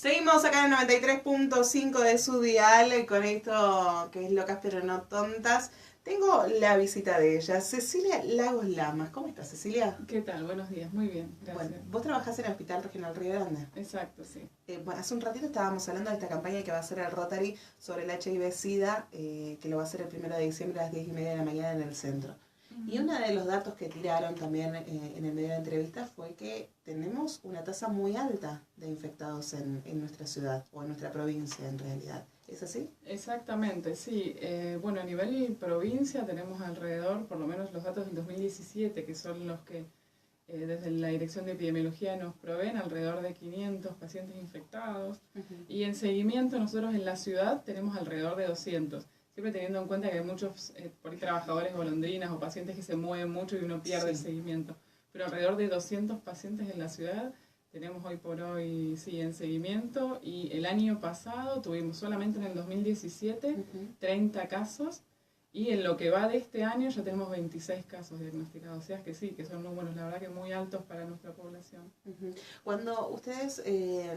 Seguimos acá en el 93.5 de su dial con esto que es locas pero no tontas. Tengo la visita de ella, Cecilia Lagos Lamas. ¿Cómo estás, Cecilia? ¿Qué tal? Buenos días, muy bien, gracias. Bueno, vos trabajás en el Hospital Regional Río Grande. Exacto, sí. Bueno, hace un ratito estábamos hablando de esta campaña que va a hacer el Rotary sobre el HIV-Sida, que lo va a hacer el 1 de diciembre a las 10:30 de la mañana en el centro. Y uno de los datos que tiraron también en el medio de la entrevista fue que tenemos una tasa muy alta de infectados en nuestra ciudad, o en nuestra provincia en realidad. ¿Es así? Exactamente, sí. Bueno, a nivel provincia tenemos alrededor, por lo menos los datos del 2017, que son los que desde la Dirección de Epidemiología nos proveen, alrededor de 500 pacientes infectados. Y en seguimiento nosotros en la ciudad tenemos alrededor de 200. Siempre teniendo en cuenta que hay muchos por ahí trabajadores golondrinas o pacientes que se mueven mucho y uno pierde el seguimiento. Pero alrededor de 200 pacientes en la ciudad tenemos hoy por hoy, sí, en seguimiento. Y el año pasado tuvimos solamente en el 2017 30 casos. Y en lo que va de este año ya tenemos 26 casos diagnosticados. O sea que sí, que son muy buenos, la verdad que muy altos para nuestra población. Cuando ustedes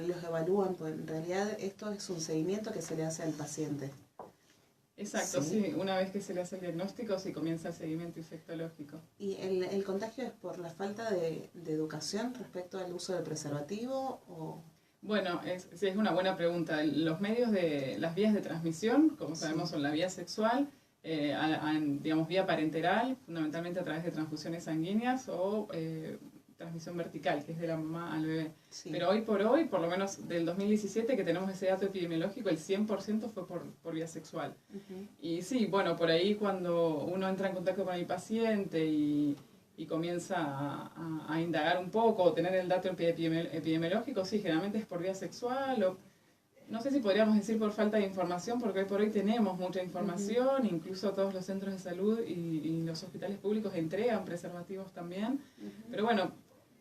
los evalúan, pues en realidad esto es un seguimiento que se le hace al paciente. Exacto, sí. Una vez que se le hace el diagnóstico, sí comienza el seguimiento infectológico. ¿Y el contagio es por la falta de educación respecto al uso del preservativo? O... Bueno, sí, es una buena pregunta. Los medios de las vías de transmisión, como sabemos, son la vía sexual, digamos, vía parenteral, fundamentalmente a través de transfusiones sanguíneas o transmisión vertical, que es de la mamá al bebé. Sí. Pero hoy, por lo menos del 2017, que tenemos ese dato epidemiológico, el 100% fue por vía sexual. Y sí, bueno, por ahí cuando uno entra en contacto con el paciente y comienza a indagar un poco, o tener el dato epidemiológico, sí, generalmente es por vía sexual, o no sé si podríamos decir por falta de información, porque hoy por hoy tenemos mucha información, incluso todos los centros de salud y los hospitales públicos entregan preservativos también. Pero bueno,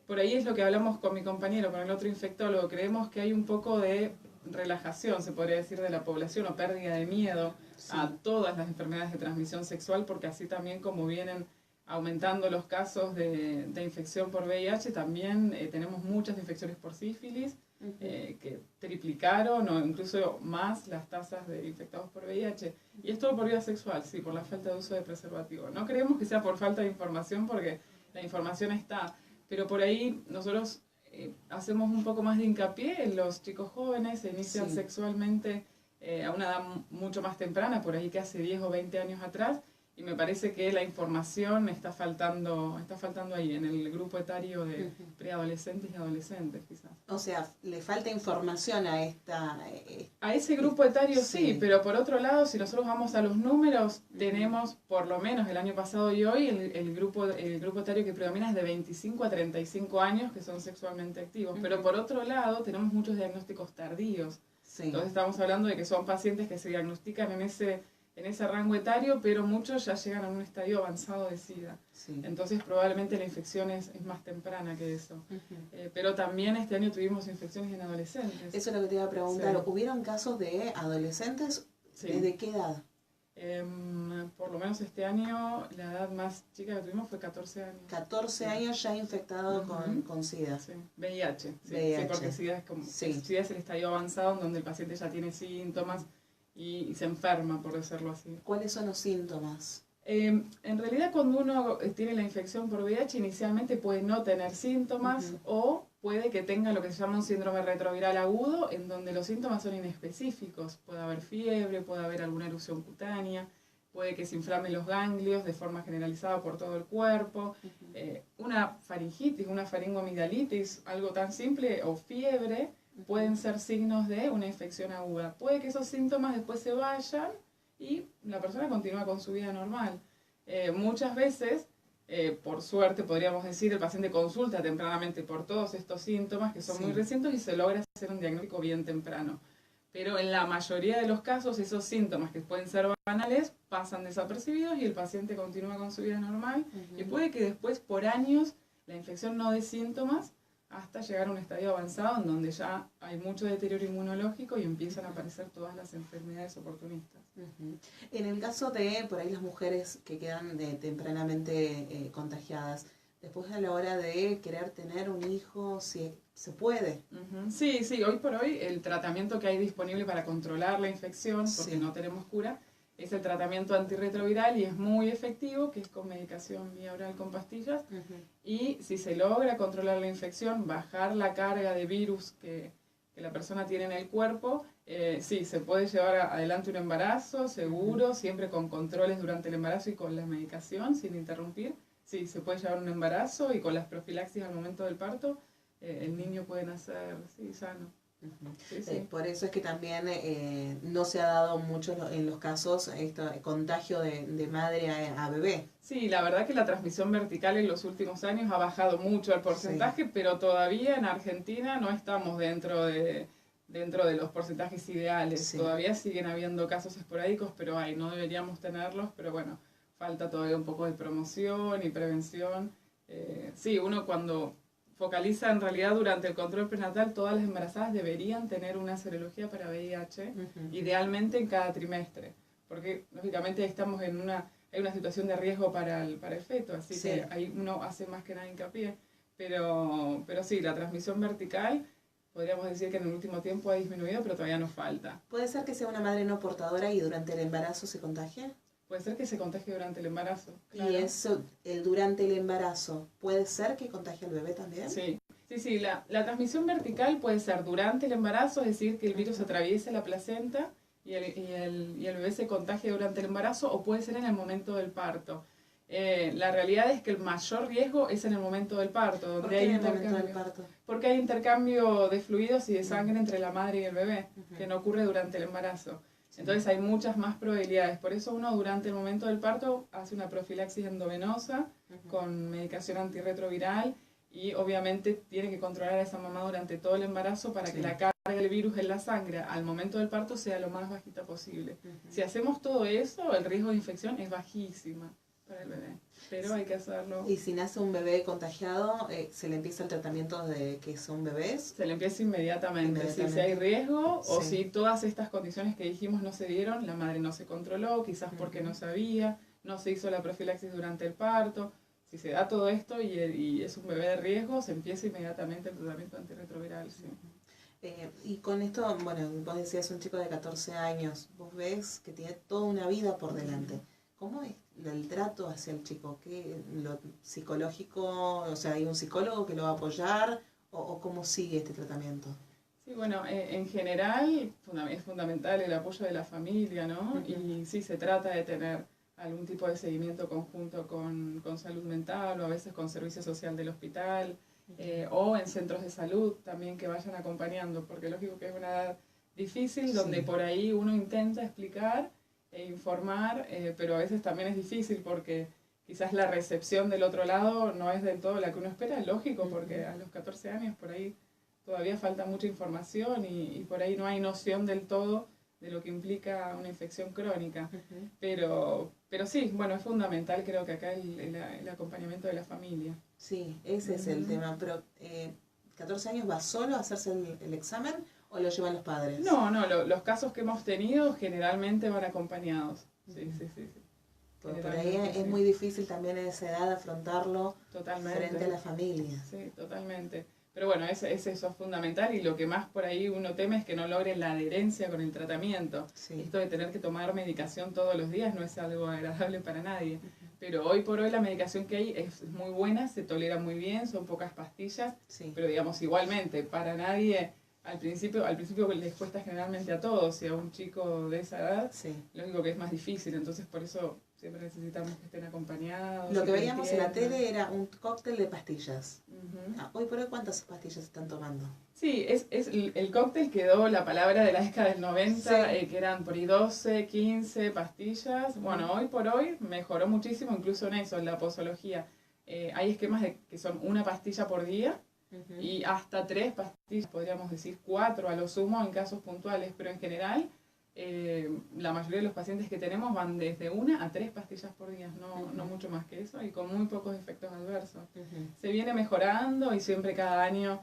por ahí es lo que hablamos con mi compañero, con el otro infectólogo. Creemos que hay un poco de relajación, se podría decir, de la población o pérdida de miedo a todas las enfermedades de transmisión sexual, porque así también como vienen aumentando los casos de infección por VIH, también tenemos muchas infecciones por sífilis, que triplicaron o incluso más las tasas de infectados por VIH. Y es todo por vía sexual, sí, por la falta de uso de preservativo. No creemos que sea por falta de información, porque la información está, pero por ahí nosotros hacemos un poco más de hincapié en los chicos jóvenes, se inician sexualmente a una edad mucho más temprana, por ahí que hace 10 o 20 años atrás, y me parece que la información está faltando ahí, en el grupo etario de preadolescentes y adolescentes, quizás. O sea, le falta información a A ese grupo etario sí, pero por otro lado, si nosotros vamos a los números, tenemos, por lo menos el año pasado y hoy, el grupo etario que predomina es de 25 a 35 años, que son sexualmente activos. Pero por otro lado, tenemos muchos diagnósticos tardíos. Entonces estamos hablando de que son pacientes que se diagnostican en ese rango etario, pero muchos ya llegan a un estadio avanzado de SIDA. Entonces probablemente la infección es más temprana que eso. Pero también este año tuvimos infecciones en adolescentes. Eso es lo que te iba a preguntar. ¿Hubieron casos de adolescentes? ¿Desde qué edad? Por lo menos este año la edad más chica que tuvimos fue 14 años. 14 años ya infectado con SIDA. VIH. Sí, porque SIDA es como SIDA es el estadio avanzado en donde el paciente ya tiene síntomas y se enferma, por decirlo así. ¿Cuáles son los síntomas? En realidad cuando uno tiene la infección por VIH inicialmente puede no tener síntomas o puede que tenga lo que se llama un síndrome retroviral agudo, en donde los síntomas son inespecíficos. Puede haber fiebre, puede haber alguna erupción cutánea, puede que se inflamen los ganglios de forma generalizada por todo el cuerpo, una faringitis, una faringoamigdalitis, algo tan simple, o fiebre, pueden ser signos de una infección aguda. Puede que esos síntomas después se vayan y la persona continúa con su vida normal. Muchas veces, por suerte podríamos decir, el paciente consulta tempranamente por todos estos síntomas que son muy recientes y se logra hacer un diagnóstico bien temprano. Pero en la mayoría de los casos esos síntomas que pueden ser banales pasan desapercibidos y el paciente continúa con su vida normal y puede que después por años la infección no dé síntomas hasta llegar a un estadio avanzado en donde ya hay mucho deterioro inmunológico y empiezan a aparecer todas las enfermedades oportunistas. En el caso de, por ahí, las mujeres que quedan tempranamente contagiadas, después a la hora de querer tener un hijo, si se puede. Sí, sí, hoy por hoy el tratamiento que hay disponible para controlar la infección, porque no tenemos cura, es el tratamiento antirretroviral y es muy efectivo, que es con medicación vía oral con pastillas. Y si se logra controlar la infección, bajar la carga de virus que la persona tiene en el cuerpo, sí, se puede llevar adelante un embarazo seguro, siempre con controles durante el embarazo y con la medicación sin interrumpir. Sí, se puede llevar un embarazo y con las profilaxis al momento del parto, el niño puede nacer sano. Sí, sí. Por eso es que también no se ha dado mucho en los casos contagio de madre a bebé. Sí, la verdad que la transmisión vertical en los últimos años ha bajado mucho el porcentaje, pero todavía en Argentina no estamos dentro de los porcentajes ideales. Todavía siguen habiendo casos esporádicos, pero no deberíamos tenerlos, pero bueno, falta todavía un poco de promoción y prevención. Sí, uno cuando focaliza en realidad durante el control prenatal, todas las embarazadas deberían tener una serología para VIH, idealmente en cada trimestre, porque lógicamente estamos en hay una situación de riesgo para el feto, así que ahí uno hace más que nada hincapié, pero sí, la transmisión vertical podríamos decir que en el último tiempo ha disminuido, pero todavía nos falta. ¿Puede ser que sea una madre no portadora y durante el embarazo se contagie? Puede ser que se contagie durante el embarazo. Claro. ¿Y eso, durante el embarazo, puede ser que contagie al bebé también? Sí, sí, la transmisión vertical puede ser durante el embarazo, es decir, que el virus atraviese la placenta y el bebé se contagie durante el embarazo, o puede ser en el momento del parto. La realidad es que el mayor riesgo es en el momento del parto, donde ¿Por qué hay en el momento del parto? Porque hay intercambio de fluidos y de sangre entre la madre y el bebé, que no ocurre durante el embarazo. Entonces hay muchas más probabilidades. Por eso uno durante el momento del parto hace una profilaxis endovenosa con medicación antirretroviral y obviamente tiene que controlar a esa mamá durante todo el embarazo para que la carga del virus en la sangre al momento del parto sea lo más bajita posible. Si hacemos todo eso, el riesgo de infección es bajísima para el bebé, pero hay que hacerlo. Y si nace un bebé contagiado, ¿se le empieza el tratamiento de que son bebés? Se le empieza inmediatamente. Si hay riesgo o si todas estas condiciones que dijimos no se dieron, la madre no se controló, quizás porque no sabía, no se hizo la profilaxis durante el parto. Si se da todo esto y es un bebé de riesgo, se empieza inmediatamente el tratamiento antirretroviral. Sí. Y con esto, bueno, vos decías un chico de 14 años, vos ves que tiene toda una vida por delante. ¿Cómo es el trato hacia el chico? ¿Qué, lo psicológico, o sea, hay un psicólogo que lo va a apoyar o cómo sigue este tratamiento? Sí, bueno, en general es fundamental el apoyo de la familia, ¿no? Y sí, se trata de tener algún tipo de seguimiento conjunto con salud mental o a veces con servicio social del hospital o en centros de salud también que vayan acompañando, porque lógico que es una edad difícil donde por ahí uno intenta explicar e informar, pero a veces también es difícil porque quizás la recepción del otro lado no es del todo la que uno espera, es lógico, porque a los 14 años por ahí todavía falta mucha información y por ahí no hay noción del todo de lo que implica una infección crónica. Pero sí, bueno, es fundamental creo que acá el acompañamiento de la familia. Sí, ese es el tema, pero 14 años va solo a hacerse el examen ¿o lo llevan los padres? No, los casos que hemos tenido generalmente van acompañados. Sí. Por ahí es muy difícil también en esa edad afrontarlo frente a la familia. Sí, totalmente. Pero bueno, eso es fundamental y lo que más por ahí uno teme es que no logre la adherencia con el tratamiento. Esto de tener que tomar medicación todos los días no es algo agradable para nadie. Pero hoy por hoy la medicación que hay es muy buena, se tolera muy bien, son pocas pastillas, pero digamos igualmente, para nadie... Al principio les cuesta generalmente a todos, y a un chico de esa edad, lo único que es más difícil, entonces por eso siempre necesitamos que estén acompañados. Lo que veíamos en la tele era un cóctel de pastillas. Hoy por hoy, ¿cuántas pastillas están tomando? Sí, el cóctel quedó la palabra de la década del 90, que eran por ahí 12, 15 pastillas. Bueno, hoy por hoy mejoró muchísimo, incluso en eso, en la posología. Hay esquemas que son una pastilla por día, y hasta 3 pastillas, podríamos decir 4 a lo sumo en casos puntuales, pero en general la mayoría de los pacientes que tenemos van desde 1 a 3 pastillas por día, no mucho más que eso, y con muy pocos efectos adversos. Se viene mejorando y siempre cada año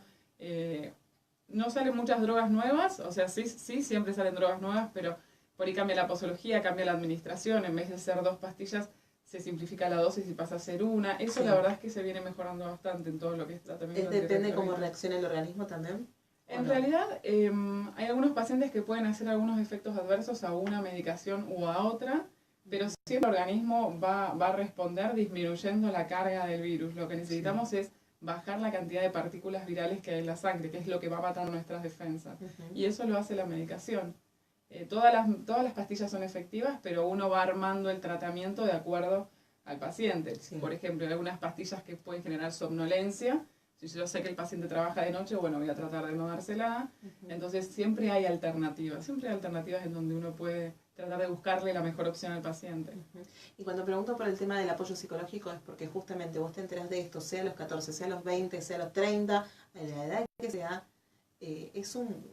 no salen muchas drogas nuevas, o sea, sí, siempre salen drogas nuevas, pero por ahí cambia la posología, cambia la administración, en vez de ser 2 pastillas, se simplifica la dosis y pasa a ser una. Eso Sí. la verdad es que se viene mejorando bastante en todo lo que es tratamiento. ¿Depende cómo reacciona el organismo también? En realidad, hay algunos pacientes que pueden hacer algunos efectos adversos a una medicación u a otra, pero sí el organismo va a responder disminuyendo la carga del virus. Lo que necesitamos es bajar la cantidad de partículas virales que hay en la sangre, que es lo que va matando nuestras defensas. Y eso lo hace la medicación. Todas las pastillas son efectivas, pero uno va armando el tratamiento de acuerdo al paciente. Sí. Por ejemplo, hay algunas pastillas que pueden generar somnolencia. Si yo sé que el paciente trabaja de noche, bueno, voy a tratar de no dársela. Entonces siempre hay alternativas en donde uno puede tratar de buscarle la mejor opción al paciente. Y cuando pregunto por el tema del apoyo psicológico es porque justamente vos te enterás de esto, sea a los 14, sea a los 20, sea a los 30, a la edad que sea, es un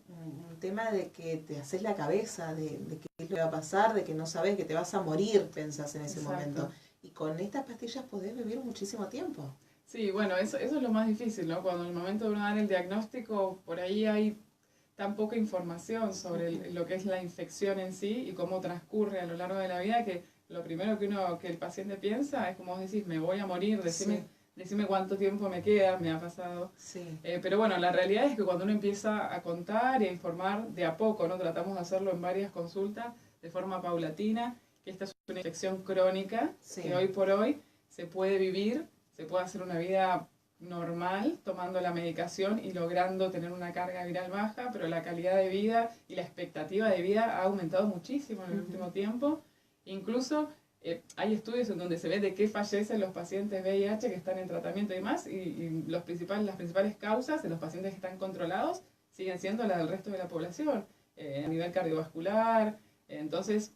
tema de que te haces la cabeza, de qué es lo que va a pasar, de que no sabes que te vas a morir, pensás en ese momento. Y con estas pastillas podés vivir muchísimo tiempo. Sí, bueno, eso es lo más difícil, ¿no? Cuando en el momento de uno dar el diagnóstico, por ahí hay tan poca información sobre lo que es la infección en sí y cómo transcurre a lo largo de la vida, que lo primero que el paciente piensa es, como vos decís, me voy a morir, decime cuánto tiempo me queda, me ha pasado. Sí. Pero bueno, la realidad es que cuando uno empieza a contar y a informar de a poco, ¿no? Tratamos de hacerlo en varias consultas de forma paulatina, que esta es una infección crónica, que hoy por hoy se puede vivir, se puede hacer una vida normal tomando la medicación y logrando tener una carga viral baja, pero la calidad de vida y la expectativa de vida ha aumentado muchísimo en el último tiempo. Incluso hay estudios en donde se ve de qué fallecen los pacientes VIH que están en tratamiento y demás, y las principales causas de los pacientes que están controlados siguen siendo las del resto de la población, a nivel cardiovascular. Entonces,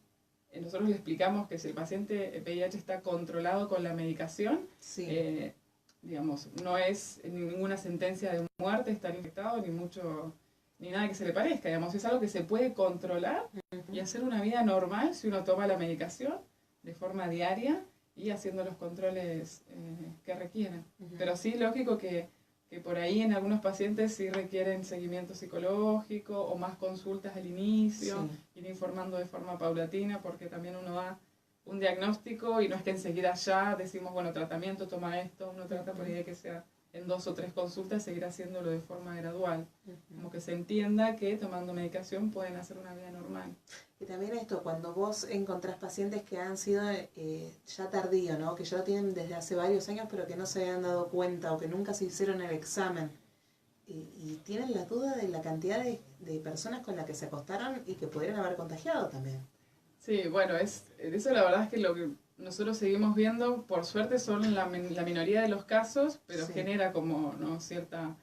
nosotros le explicamos que si el paciente VIH está controlado con la medicación, digamos, no es ninguna sentencia de muerte estar infectado, ni nada que se le parezca, digamos, es algo que se puede controlar y hacer una vida normal si uno toma la medicación de forma diaria y haciendo los controles que requieren. Pero sí, lógico que por ahí en algunos pacientes sí requieren seguimiento psicológico o más consultas al inicio, ir informando de forma paulatina, porque también uno da un diagnóstico y no es que enseguida ya decimos, bueno, tratamiento, toma esto, uno trata por ahí de que sea en 2 o 3 consultas, seguir haciéndolo de forma gradual, como que se entienda que tomando medicación pueden hacer una vida normal. Y también esto, cuando vos encontrás pacientes que han sido ya tardío, ¿no? Que ya lo tienen desde hace varios años, pero que no se habían dado cuenta o que nunca se hicieron el examen, y tienen la duda de la cantidad de personas con las que se acostaron y que pudieran haber contagiado también. Sí, bueno, eso la verdad es que lo que nosotros seguimos viendo, por suerte son la minoría de los casos, pero genera como, ¿no?, cierta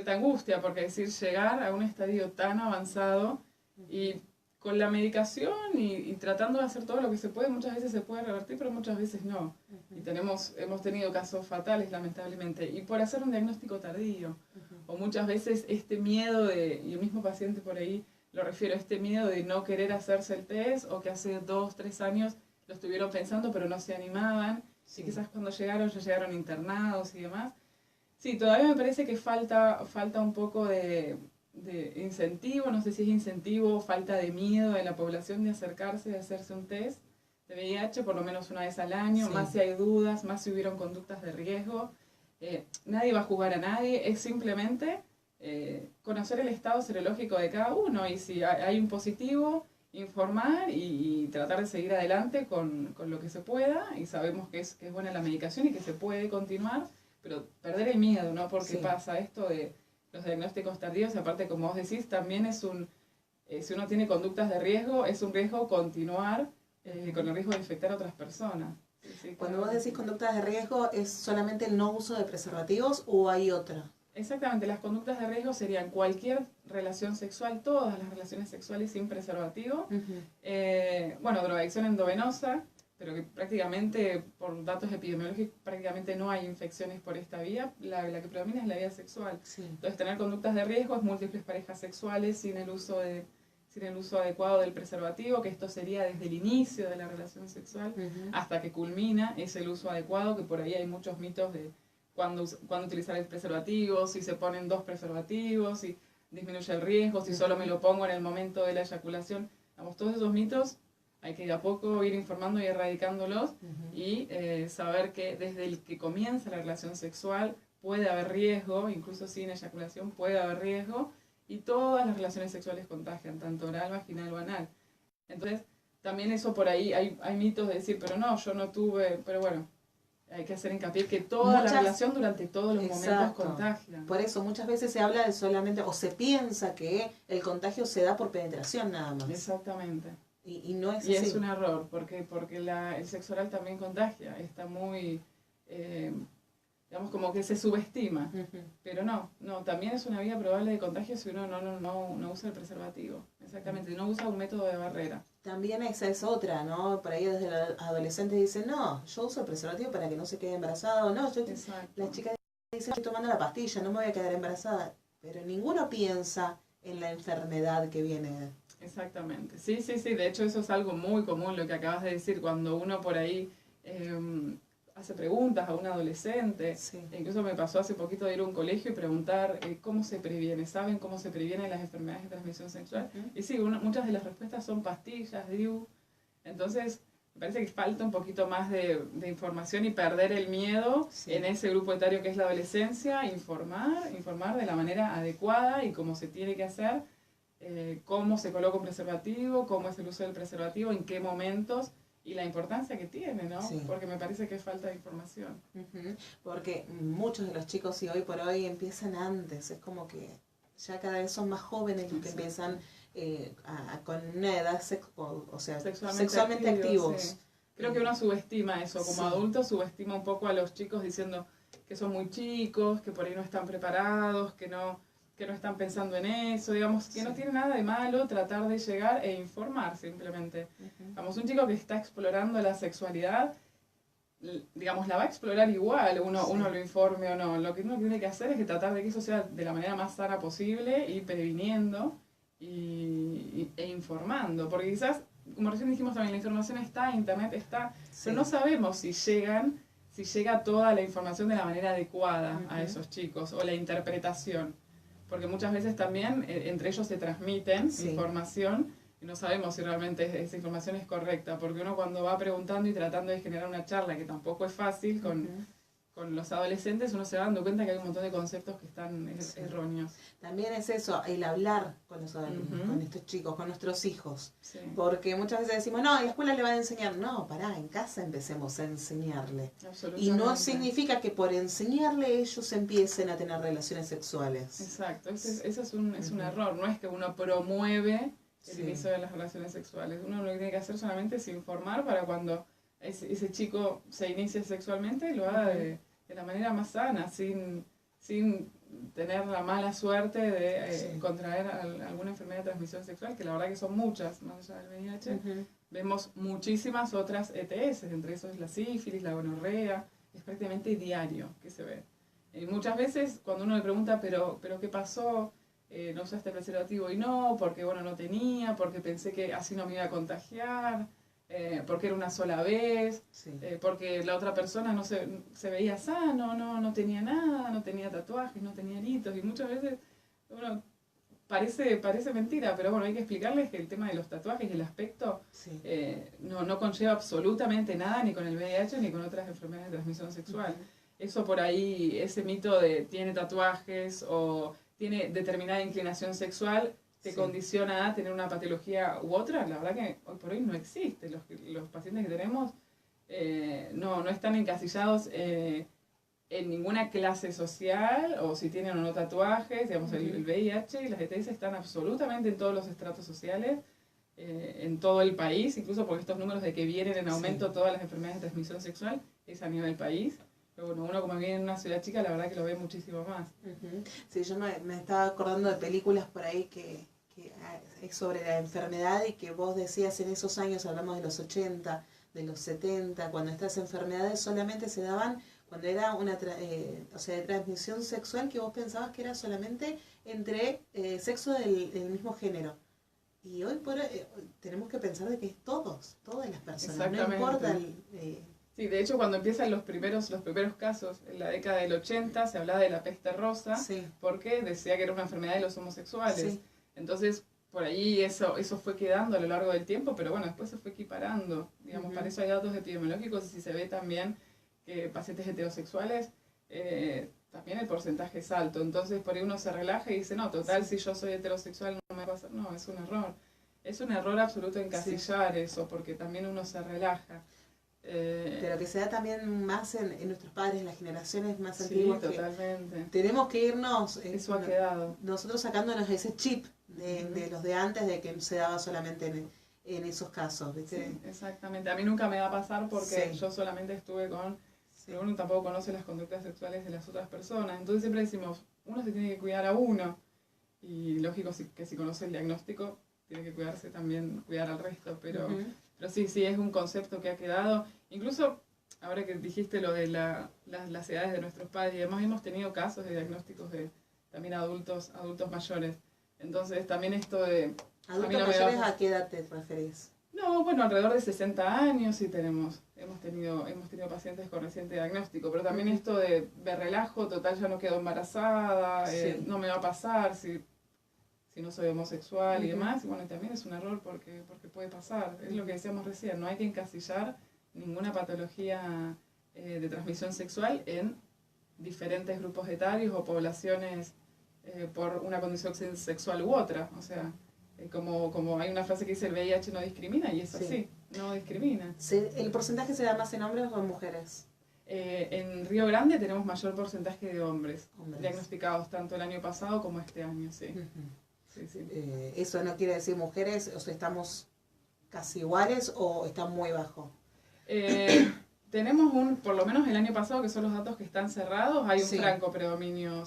angustia, porque decir, llegar a un estadio tan avanzado y con la medicación y tratando de hacer todo lo que se puede, muchas veces se puede revertir, pero muchas veces no. Y hemos tenido casos fatales, lamentablemente, y por hacer un diagnóstico tardío, o muchas veces este miedo y el mismo paciente por ahí lo refiero, este miedo de no querer hacerse el test, o que hace 2, 3 años lo estuvieron pensando pero no se animaban, y quizás cuando llegaron ya llegaron internados y demás. Sí, todavía me parece que falta un poco de incentivo, no sé si es incentivo o falta de miedo de la población de acercarse, de hacerse un test de VIH por lo menos una vez al año, más si hay dudas, más si hubieron conductas de riesgo. Nadie va a juzgar a nadie, es simplemente conocer el estado serológico de cada uno, y si hay un positivo, informar y tratar de seguir adelante con lo que se pueda, y sabemos que es buena la medicación y que se puede continuar, pero perder el miedo, ¿no? Porque pasa esto de los diagnósticos tardíos, aparte, como vos decís, también es si uno tiene conductas de riesgo, es un riesgo continuar con el riesgo de infectar a otras personas. Cuando vos decís conductas de riesgo, ¿es solamente el no uso de preservativos o hay otra? Exactamente, las conductas de riesgo serían cualquier relación sexual, todas las relaciones sexuales sin preservativo, bueno, drogadicción endovenosa, pero que prácticamente, por datos epidemiológicos, prácticamente no hay infecciones por esta vía, la que predomina es la vía sexual. Entonces, tener conductas de riesgo es múltiples parejas sexuales sin el uso adecuado del preservativo, que esto sería desde el inicio de la relación sexual hasta que culmina, es el uso adecuado, que por ahí hay muchos mitos de cuándo utilizar el preservativo, si se ponen 2 preservativos, si disminuye el riesgo, si solo me lo pongo en el momento de la eyaculación. Vamos, todos esos mitos Hay que de a poco ir informando y erradicándolos y saber que desde el que comienza la relación sexual puede haber riesgo, incluso sin eyaculación puede haber riesgo, y todas las relaciones sexuales contagian, tanto oral, vaginal o anal. Entonces, también eso por ahí, hay mitos de decir, pero no, yo no tuve, pero bueno, hay que hacer hincapié que toda la relación durante todos los momentos contagia. Por eso muchas veces se habla de solamente, o se piensa que el contagio se da por penetración nada más. Exactamente. Y no es así. Y así. Es un error, porque el sexo oral también contagia, está muy, digamos, como que se subestima. Pero no, también es una vía probable de contagio si uno no usa el preservativo. Exactamente, no usa un método de barrera. También esa es otra, ¿no? Por ahí desde los adolescentes dicen, no, yo uso el preservativo para que no se quede embarazada, o no, las chicas dicen, estoy tomando la pastilla, no me voy a quedar embarazada. Pero ninguno piensa en la enfermedad que viene. Exactamente, sí, de hecho eso es algo muy común lo que acabas de decir, cuando uno por ahí hace preguntas a un adolescente, incluso me pasó hace poquito de ir a un colegio y preguntar cómo se previene, ¿saben cómo se previenen las enfermedades de transmisión sexual? Y sí, muchas de las respuestas son pastillas, DIU, entonces me parece que falta un poquito más de información y perder el miedo en ese grupo etario que es la adolescencia, informar de la manera adecuada y cómo se tiene que hacer, cómo se coloca un preservativo, cómo es el uso del preservativo, en qué momentos y la importancia que tiene, ¿no? Porque me parece que es falta de información. Porque muchos de los chicos y hoy por hoy empiezan antes, es como que ya cada vez son más jóvenes los que empiezan con una edad sexualmente activos. Sí. Creo que uno subestima eso, como adulto subestima un poco a los chicos diciendo que son muy chicos, que por ahí no están preparados, que no están pensando en eso, digamos, que no tiene nada de malo tratar de llegar e informar simplemente. Digamos, un chico que está explorando la sexualidad, digamos, la va a explorar igual, uno lo informe o no. Lo que uno tiene que hacer es que tratar de que eso sea de la manera más sana posible, y previniendo e informando, porque quizás, como recién dijimos también, la información está, internet está, pero no sabemos si llega toda la información de la manera adecuada a esos chicos, o la interpretación. Porque muchas veces también entre ellos se transmiten información y no sabemos si realmente esa información es correcta, porque uno cuando va preguntando y tratando de generar una charla, que tampoco es fácil con los adolescentes, uno se va dando cuenta que hay un montón de conceptos que están erróneos. También es eso, el hablar con los con estos chicos, con nuestros hijos. Porque muchas veces decimos, no, en la escuela le van a enseñar. No, pará, en casa empecemos a enseñarle. Y no significa que por enseñarle ellos empiecen a tener relaciones sexuales. Exacto, ese es un error. No es que uno promueve el inicio de las relaciones sexuales. Uno lo que tiene que hacer solamente es informar para cuando ese chico se inicie sexualmente, lo haga de la manera más sana, sin tener la mala suerte de contraer alguna enfermedad de transmisión sexual, que la verdad que son muchas, más allá del VIH. Vemos muchísimas otras ETS, entre esos es la sífilis, la gonorrea, es prácticamente diario que se ve. Y muchas veces cuando uno le pregunta, pero ¿qué pasó? ¿No usaste preservativo? Y no, porque no tenía, porque pensé que así no me iba a contagiar, porque era una sola vez, porque la otra persona no se veía sano, no tenía nada, no tenía tatuajes, no tenía aritos, y muchas veces parece mentira, pero hay que explicarles que el tema de los tatuajes y el aspecto no conlleva absolutamente nada, ni con el VIH ni con otras enfermedades de transmisión sexual. Eso por ahí, ese mito de tiene tatuajes o tiene determinada inclinación sexual, te condiciona a tener una patología u otra, la verdad que hoy por hoy no existe. Los pacientes que tenemos no están encasillados en ninguna clase social, o si tienen o no tatuajes, digamos, el VIH y las ETS están absolutamente en todos los estratos sociales, en todo el país, incluso porque estos números de que vienen en aumento todas las enfermedades de transmisión sexual es a nivel país. Pero uno como vive en una ciudad chica, la verdad que lo ve muchísimo más. Sí, yo me estaba acordando de películas por ahí que es sobre la enfermedad, y que vos decías en esos años, hablamos de los 80, de los 70, cuando estas enfermedades solamente se daban cuando era una de transmisión sexual, que vos pensabas que era solamente entre sexo del mismo género. Y hoy por hoy tenemos que pensar de que es todas las personas, no importa Sí, de hecho cuando empiezan los primeros casos, en la década del 80 se hablaba de la peste rosa, porque decía que era una enfermedad de los homosexuales. Entonces, por ahí eso fue quedando a lo largo del tiempo, pero bueno, después se fue equiparando. Digamos, para eso hay datos epidemiológicos y si se ve también que pacientes heterosexuales, también el porcentaje es alto. Entonces por ahí uno se relaja y dice, no, total, si yo soy heterosexual no me pasa. No, es un error. Es un error absoluto encasillar eso, porque también uno se relaja. Pero que se da también más en nuestros padres, en las generaciones más Sí, antiguas. totalmente. Tenemos que irnos, Eso ha quedado. nosotros sacándonos ese chip de los de antes, de que se daba solamente en esos casos, ¿viste? Sí, exactamente. A mí nunca me va a pasar porque Sí. yo solamente estuve con... Pero uno tampoco conoce las conductas sexuales de las otras personas. Entonces siempre decimos, uno se tiene que cuidar a uno. Y lógico que si conoce el diagnóstico, tiene que cuidarse también, cuidar al resto. Pero sí, es un concepto que ha quedado. Incluso, ahora que dijiste lo de las edades de nuestros padres, y además hemos tenido casos de diagnósticos de también adultos mayores. Entonces también esto de... ¿Adultos mayores a qué edad te referís? No, bueno, alrededor de 60 años sí hemos tenido pacientes con reciente diagnóstico, pero también esto de relajo, total ya no quedo embarazada, no me va a pasar si no soy homosexual y demás, y bueno, también es un error porque puede pasar, es lo que decíamos recién, no hay que encasillar ninguna patología de transmisión sexual en diferentes grupos etarios o poblaciones por una condición sexual u otra, o sea... Como hay una frase que dice el VIH no discrimina, y es así, no discrimina. ¿El porcentaje se da más en hombres o en mujeres? En Río Grande tenemos mayor porcentaje de hombres diagnosticados, tanto el año pasado como este año, sí. Eso no quiere decir mujeres, o sea, estamos casi iguales o está muy bajo. Tenemos por lo menos el año pasado, que son los datos que están cerrados, hay un franco predominio,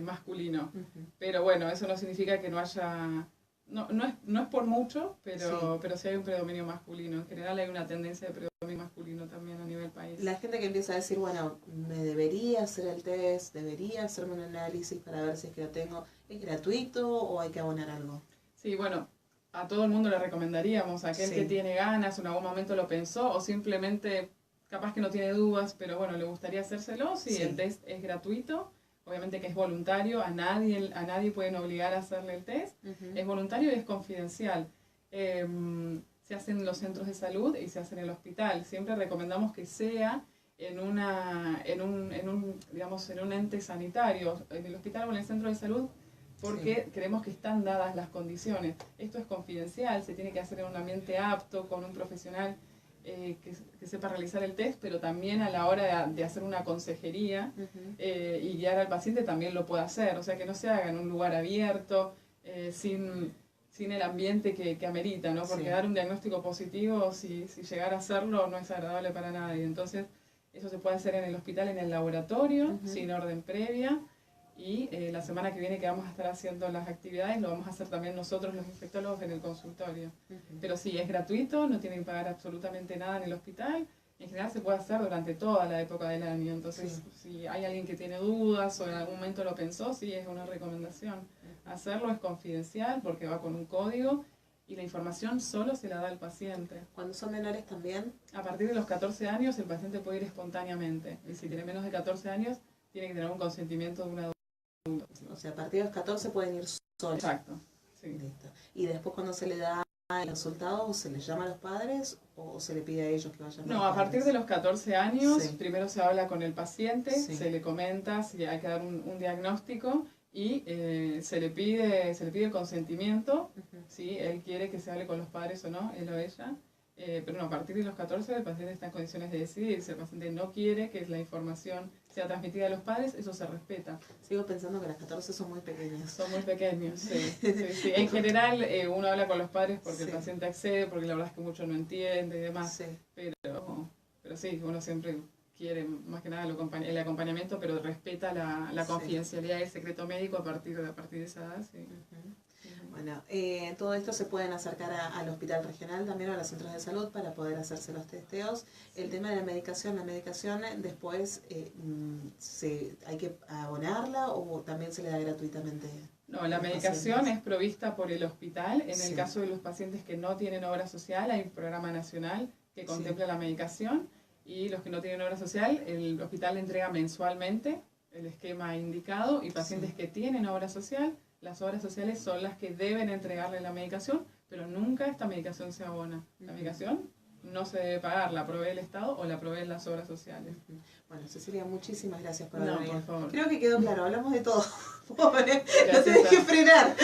masculino. Pero bueno, eso no significa que no haya... No es por mucho, pero sí hay un predominio masculino. En general hay una tendencia de predominio masculino también a nivel país. La gente que empieza a decir, bueno, me debería hacer el test, debería hacerme un análisis para ver si es que lo tengo, ¿es gratuito o hay que abonar algo? Sí, bueno, a todo el mundo le recomendaríamos, a aquel que tiene ganas, en algún momento lo pensó, o simplemente capaz que no tiene dudas, pero bueno, le gustaría hacérselo, el test es gratuito. Obviamente que es voluntario, a nadie pueden obligar a hacerle el test, es voluntario y es confidencial. Se hace en los centros de salud y se hace en el hospital. Siempre recomendamos que sea en un ente sanitario, en el hospital o en el centro de salud, porque creemos que están dadas las condiciones. Esto es confidencial, se tiene que hacer en un ambiente apto, con un profesional que sepa realizar el test, pero también a la hora de hacer una consejería y guiar al paciente también lo puede hacer, o sea que no se haga en un lugar abierto, sin el ambiente que amerita, ¿no? Porque dar un diagnóstico positivo, si llegara a hacerlo, no es agradable para nadie. Entonces, eso se puede hacer en el hospital, en el laboratorio, sin orden previa. Y la semana que viene que vamos a estar haciendo las actividades, lo vamos a hacer también nosotros los infectólogos en el consultorio. Pero sí, es gratuito, no tienen que pagar absolutamente nada en el hospital. En general se puede hacer durante toda la época del año. Entonces, si hay alguien que tiene dudas o en algún momento lo pensó, sí, es una recomendación. Hacerlo es confidencial porque va con un código y la información solo se la da al paciente. ¿Cuando son menores también? A partir de los 14 años el paciente puede ir espontáneamente. Y si tiene menos de 14 años, tiene que tener un consentimiento de un adulto. O sea, a partir de los 14 pueden ir solos. Exacto. Sí. Listo. Y después cuando se le da el resultado, ¿se les llama a los padres o se le pide a ellos que vayan? No, a partir de los 14 años, primero se habla con el paciente, se le comenta si hay que dar un diagnóstico y se le pide el consentimiento, si él quiere que se hable con los padres o no, él o ella. Pero no, a partir de los 14 el paciente está en condiciones de decidir. Si el paciente no quiere que la información sea transmitida a los padres, eso se respeta. Sigo pensando que las 14 son muy pequeños. Son muy pequeños, sí. En general uno habla con los padres porque el paciente accede, porque la verdad es que mucho no entiende y demás. Pero sí, uno siempre quiere más que nada el acompañamiento, pero respeta la confidencialidad y el secreto médico a partir de esa edad. Sí. Bueno, todo esto se pueden acercar al hospital regional también o a los centros de salud para poder hacerse los testeos. El tema de la medicación después hay que abonarla o también se le da gratuitamente. No, la medicación es provista por el hospital. En el caso de los pacientes que no tienen obra social, hay un programa nacional que contempla la medicación, y los que no tienen obra social, el hospital entrega mensualmente el esquema indicado, y pacientes que tienen obra social las obras sociales son las que deben entregarle la medicación, pero nunca esta medicación se abona. La medicación no se debe pagar, la provee el Estado o la proveen las obras sociales. Bueno, Cecilia, muchísimas gracias por No, haber venido. por favor. Creo que quedó claro, hablamos de todo. Pobre, no Gracias tenés a- que frenar.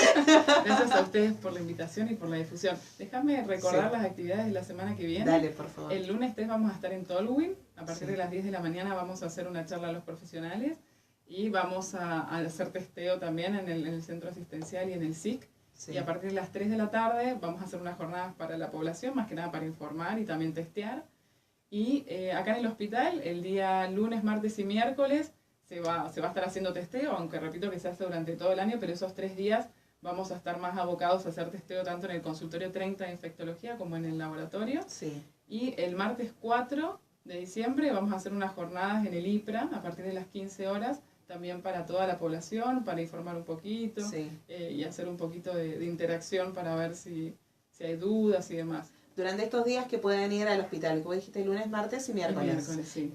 Gracias a ustedes por la invitación y por la difusión. Déjame recordar Sí. las actividades de la semana que viene. Dale, por favor. El lunes 3 vamos a estar en Tolwyn. A partir Sí. de las 10 de la mañana vamos a hacer una charla a los profesionales y vamos a hacer testeo también en el centro asistencial y en el SIC. Sí. Y a partir de las 3 de la tarde vamos a hacer unas jornadas para la población, más que nada para informar y también testear. Y acá en el hospital, el día lunes, martes y miércoles, se va a estar haciendo testeo, aunque repito que se hace durante todo el año, pero esos 3 días vamos a estar más abocados a hacer testeo tanto en el consultorio 30 de infectología como en el laboratorio. Sí. Y el martes 4 de diciembre vamos a hacer unas jornadas en el IPRA a partir de las 15 horas, también para toda la población, para informar un poquito Sí. y hacer un poquito de interacción para ver si hay dudas y demás. Durante estos días que pueden ir al hospital, como dijiste, lunes, martes y miércoles. Miércoles, sí.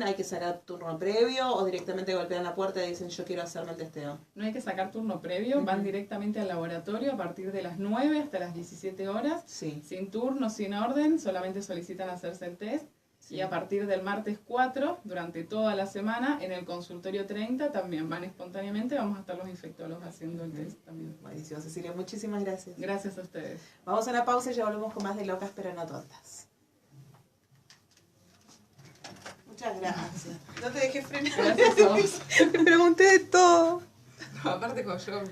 ¿Hay que sacar turno previo o directamente golpean la puerta y dicen yo quiero hacerme el testeo? No hay que sacar turno previo, van directamente al laboratorio a partir de las 9 hasta las 17 horas, Sí. sin turno, sin orden, solamente solicitan hacerse el test. Sí. Y a partir del martes 4, durante toda la semana, en el consultorio 30 también van espontáneamente, vamos a estar los infectólogos haciendo el test también. Buenísimo, Cecilia, muchísimas gracias. Gracias a ustedes. Vamos a una pausa y ya volvemos con más de Locas pero no tontas. Muchas gracias. No te dejé frenar. Gracias a vos. Te pregunté de todo. Aparte con yo